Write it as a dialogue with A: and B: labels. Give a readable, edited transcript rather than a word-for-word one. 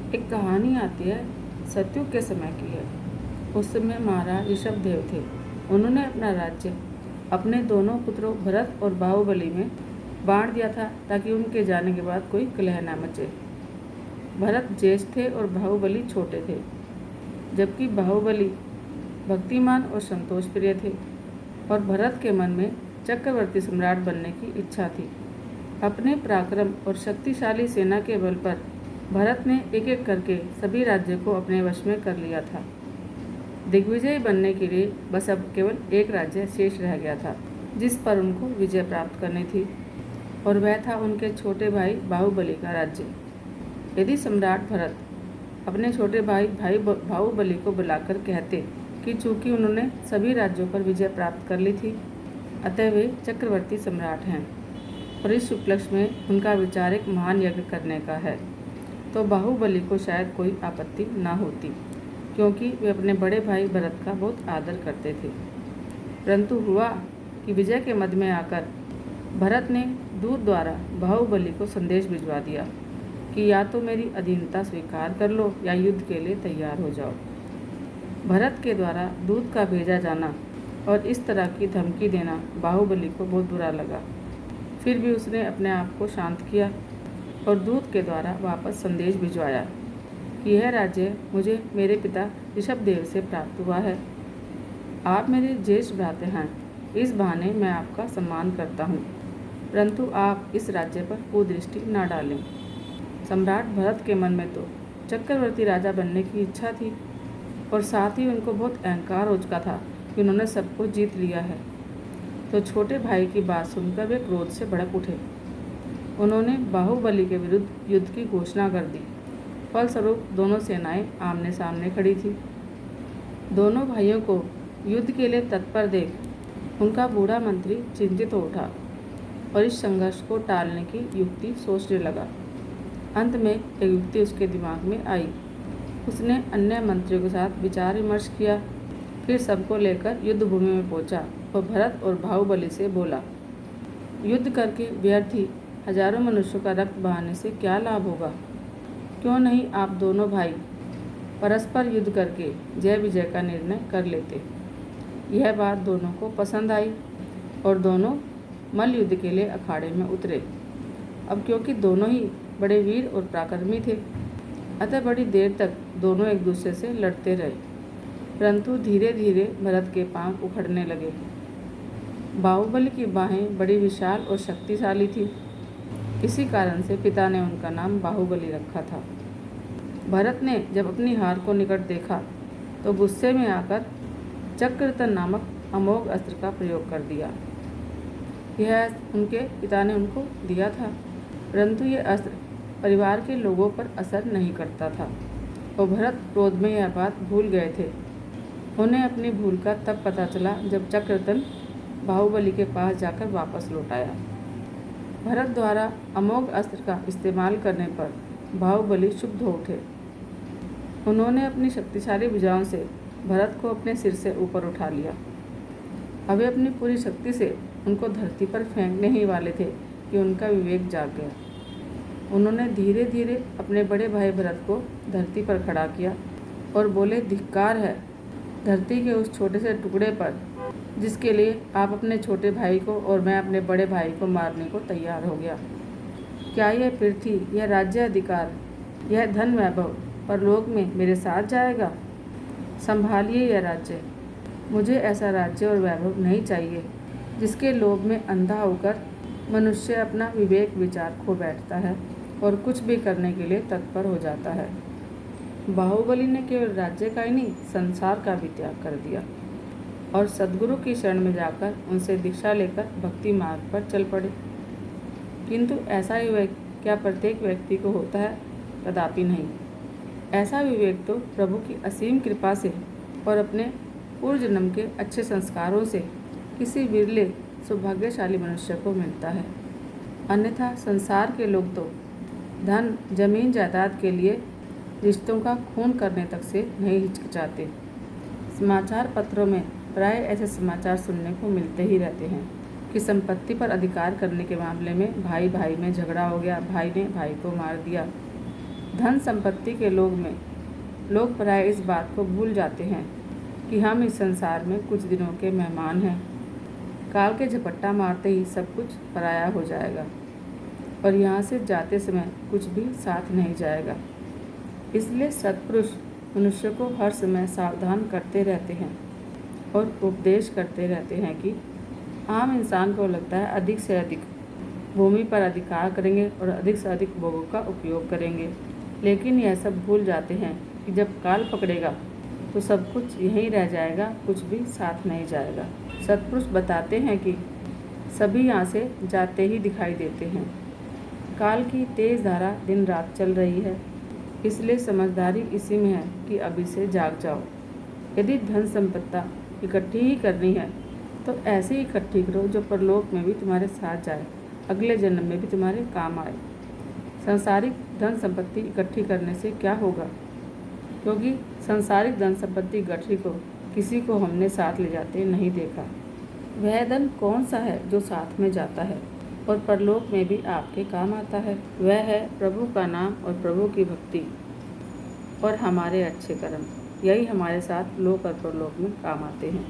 A: एक कहानी आती है, सतयुग के समय की है। उस समय महाराज ऋषभदेव थे। उन्होंने अपना राज्य अपने दोनों पुत्रों भरत और बाहुबली में बांट दिया था ताकि उनके जाने के बाद कोई कलह न मचे। भरत ज्येष्ठ थे और बाहुबली छोटे थे, जबकि बाहुबली भक्तिमान और संतोष प्रिय थे और भरत के मन में चक्रवर्ती सम्राट बनने की इच्छा थी। अपने पराक्रम और शक्तिशाली सेना के बल पर भरत ने एक एक करके सभी राज्यों को अपने वश में कर लिया था। दिग्विजयी बनने के लिए बस अब केवल एक राज्य शेष रह गया था जिस पर उनको विजय प्राप्त करनी थी, और वह था उनके छोटे भाई बाहुबली का राज्य। यदि सम्राट भरत अपने छोटे भाई बाहुबली को बुलाकर कहते कि चूंकि उन्होंने सभी राज्यों पर विजय प्राप्त कर ली थी, अतः वे चक्रवर्ती सम्राट हैं और इस उपलक्ष्य में उनका विचार एक महान यज्ञ करने का है, तो बाहुबली को शायद कोई आपत्ति ना होती, क्योंकि वे अपने बड़े भाई भरत का बहुत आदर करते थे। परंतु हुआ कि विजय के मध्य में आकर भरत ने दूत द्वारा बाहुबली को संदेश भिजवा दिया कि या तो मेरी अधीनता स्वीकार कर लो या युद्ध के लिए तैयार हो जाओ। भरत के द्वारा दूत का भेजा जाना और इस तरह की धमकी देना बाहुबली को बहुत बुरा लगा। फिर भी उसने अपने आप को शांत किया और दूत के द्वारा वापस संदेश भिजवाया कि यह राज्य मुझे मेरे पिता ऋषभदेव से प्राप्त हुआ है। आप मेरे ज्येष्ठ भ्राता हैं, इस बहाने मैं आपका सम्मान करता हूँ, परंतु आप इस राज्य पर कुदृष्टि न डालें। सम्राट भरत के मन में तो चक्रवर्ती राजा बनने की इच्छा थी और साथ ही उनको बहुत अहंकार हो चुका था कि उन्होंने सबको जीत लिया है। तो छोटे भाई की बात सुनकर वे क्रोध से भड़क उठे। उन्होंने बाहुबली के विरुद्ध युद्ध की घोषणा कर दी। फलस्वरूप दोनों सेनाएं आमने सामने खड़ी थी। दोनों भाइयों को युद्ध के लिए तत्पर देख उनका बूढ़ा मंत्री चिंतित हो उठा और इस संघर्ष को टालने की युक्ति सोचने लगा। अंत में एक युक्ति उसके दिमाग में आई। उसने अन्य मंत्रियों के साथ विचार विमर्श किया, फिर सबको लेकर युद्ध भूमि में पहुंचा और भरत और बाहुबली से बोला, युद्ध करके व्यर्थ ही हजारों मनुष्यों का रक्त बहाने से क्या लाभ होगा? क्यों नहीं आप दोनों भाई परस्पर युद्ध करके जय विजय का निर्णय कर लेते। यह बात दोनों को पसंद आई और दोनों मल्ल युद्ध के लिए अखाड़े में उतरे। अब क्योंकि दोनों ही बड़े वीर और पराक्रमी थे, अतः बड़ी देर तक दोनों एक दूसरे से लड़ते रहे, परंतु धीरे धीरे भरत के पांव उखड़ने लगे। बाहुबली की बाहें बड़ी विशाल और शक्तिशाली थी। इसी कारण से पिता ने उनका नाम बाहुबली रखा था। भरत ने जब अपनी हार को निकट देखा तो गुस्से में आकर चक्रतन नामक अमोघ अस्त्र का प्रयोग कर दिया। यह उनके पिता ने उनको दिया था, परंतु यह अस्त्र परिवार के लोगों पर असर नहीं करता था और भरत क्रोध में यह बात भूल गए थे। उन्हें अपनी भूल का तब पता चला जब चक्रतन बाहुबली के पास जाकर वापस लौट आया। भरत द्वारा अमोघ अस्त्र का इस्तेमाल करने पर बाहुबली क्षुब्ध हो उठे। उन्होंने अपनी शक्तिशाली भुजाओं से भरत को अपने सिर से ऊपर उठा लिया। अब वे अपनी पूरी शक्ति से उनको धरती पर फेंकने ही वाले थे कि उनका विवेक जाग गया। उन्होंने धीरे धीरे अपने बड़े भाई भरत को धरती पर खड़ा किया और बोले, धिक्कार है धरती के उस छोटे से टुकड़े पर जिसके लिए आप अपने छोटे भाई को और मैं अपने बड़े भाई को मारने को तैयार हो गया। क्या यह पृथ्वी, यह राज्य अधिकार, यह धन वैभव परलोक में मेरे साथ जाएगा? संभालिए यह राज्य। मुझे ऐसा राज्य और वैभव नहीं चाहिए जिसके लोभ में अंधा होकर मनुष्य अपना विवेक विचार खो बैठता है और कुछ भी करने के लिए तत्पर हो जाता है। बाहुबली ने केवल राज्य का ही नहीं, संसार का भी त्याग कर दिया और सद्गुरु की शरण में जाकर उनसे दीक्षा लेकर भक्ति मार्ग पर चल पड़े। किंतु ऐसा विवेक क्या प्रत्येक व्यक्ति को होता है? कदापि नहीं। ऐसा विवेक तो प्रभु की असीम कृपा से और अपने पूर्व जन्म के अच्छे संस्कारों से किसी विरले सौभाग्यशाली मनुष्य को मिलता है। अन्यथा संसार के लोग तो धन, जमीन, जायदाद के लिए रिश्तों का खून करने तक से नहीं हिचकिचाते। समाचार पत्रों में प्राय ऐसे समाचार सुनने को मिलते ही रहते हैं कि संपत्ति पर अधिकार करने के मामले में भाई भाई में झगड़ा हो गया, भाई ने भाई को मार दिया। धन संपत्ति के लोग प्राय इस बात को भूल जाते हैं कि हम इस संसार में कुछ दिनों के मेहमान हैं। काल के झपट्टा मारते ही सब कुछ पराया हो जाएगा और यहाँ से जाते समय कुछ भी साथ नहीं जाएगा। इसलिए सत्पुरुष मनुष्य को हर समय सावधान करते रहते हैं और उपदेश करते रहते हैं कि आम इंसान को लगता है अधिक से अधिक भूमि पर अधिकार करेंगे और अधिक से अधिक भोगों का उपयोग करेंगे, लेकिन यह सब भूल जाते हैं कि जब काल पकड़ेगा तो सब कुछ यहीं रह जाएगा, कुछ भी साथ नहीं जाएगा। सत्पुरुष बताते हैं कि सभी यहाँ से जाते ही दिखाई देते हैं। काल की तेज धारा दिन रात चल रही है, इसलिए समझदारी इसी में है कि अभी से जाग जाओ। यदि धन संपत्ति इकट्ठी ही करनी है तो ऐसे ही इकट्ठी करो जो परलोक में भी तुम्हारे साथ जाए, अगले जन्म में भी तुम्हारे काम आए। सांसारिक धन संपत्ति इकट्ठी करने से क्या होगा? क्योंकि सांसारिक धन संपत्ति इकट्ठी को किसी को हमने साथ ले जाते नहीं देखा। वह धन कौन सा है जो साथ में जाता है और परलोक में भी आपके काम आता है? वह है प्रभु का नाम और प्रभु की भक्ति और हमारे अच्छे कर्म। यही हमारे साथ लोक और परलोक में काम आते हैं।